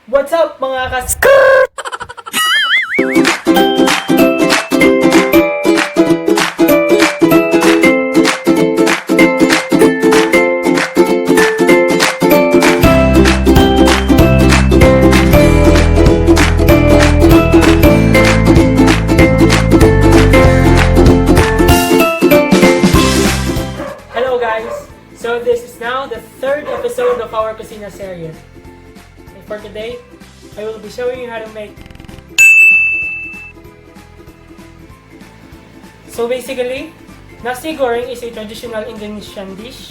What's up mga kas... Hello guys! So this is now the third episode of our CuisinaSerye. And for today, I will be showing you how to make... So basically, Nasi Goreng is a traditional Indonesian dish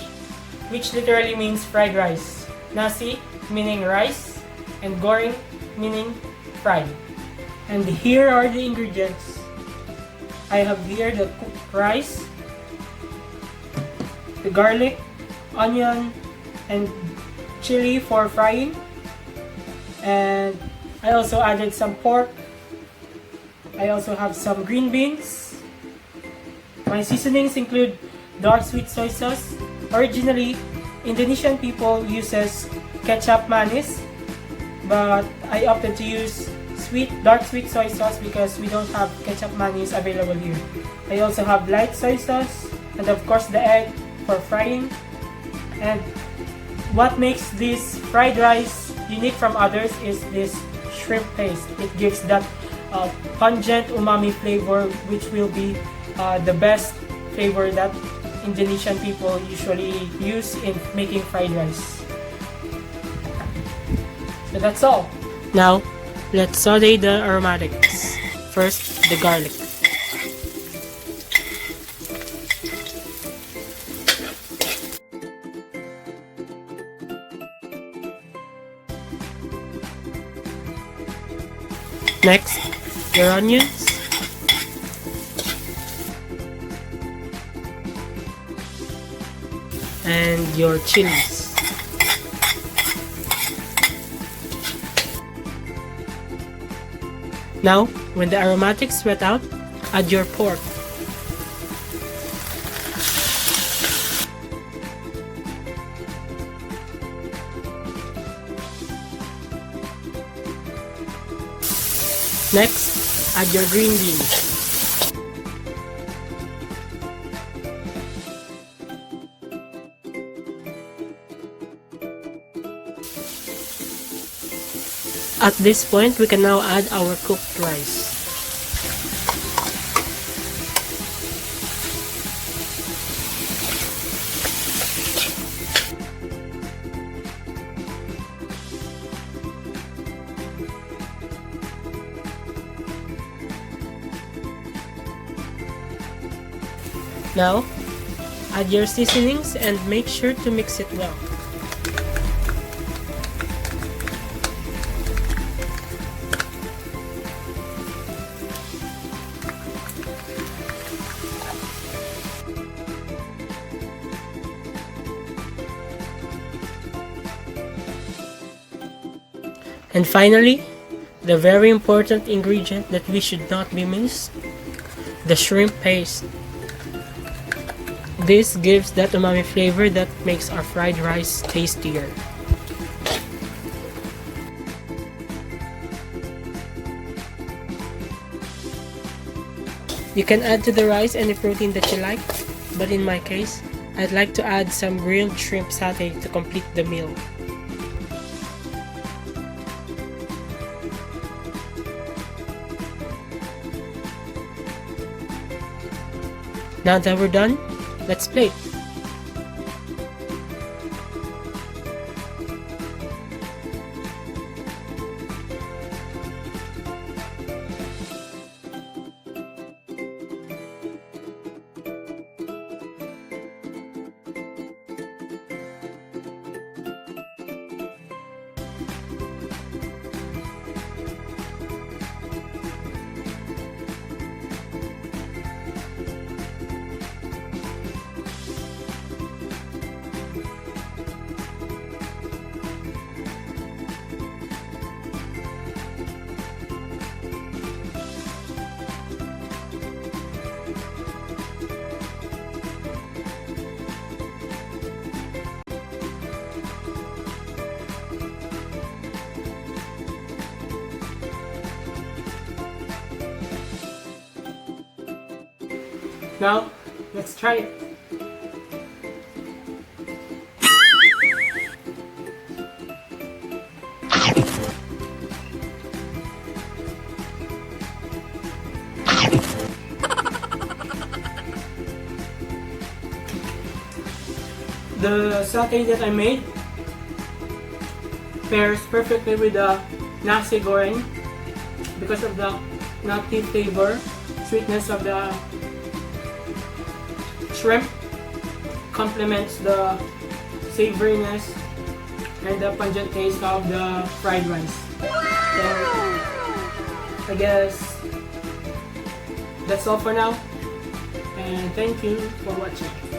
which literally means fried rice. Nasi meaning rice and Goreng meaning fried. And here are the ingredients. I have here the cooked rice, the garlic, onion, and chili for frying. And I also added some pork. I also have some green beans. My seasonings include dark sweet soy sauce. Originally, Indonesian people uses ketchup manis, but I opted to use dark sweet soy sauce because we don't have ketchup manis available here. I also have light soy sauce, and of course the egg for frying. And what makes this fried rice unique from others is this shrimp paste. It gives that pungent umami flavor, which will be the best flavor that Indonesian people usually use in making fried rice. So that's all. Now, let's saute the aromatics. First, the garlic. Next, your onions. And your chilies. Now, when the aromatics sweat out, add your pork. Next, add your green beans. At this point, we can now add our cooked rice. Now, add your seasonings and make sure to mix it well. And finally, the very important ingredient that we should not be missed, the shrimp paste. This gives that umami flavor that makes our fried rice tastier. You can add to the rice any protein that you like, but in my case, I'd like to add some grilled shrimp satay to complete the meal. Now that we're done, let's plate. Now, let's try it. The satay that I made pairs perfectly with the Nasi Goreng because of the nutty flavor, sweetness of the shrimp complements the savoriness and the pungent taste of the fried rice. So, I guess that's all for now, and thank you for watching.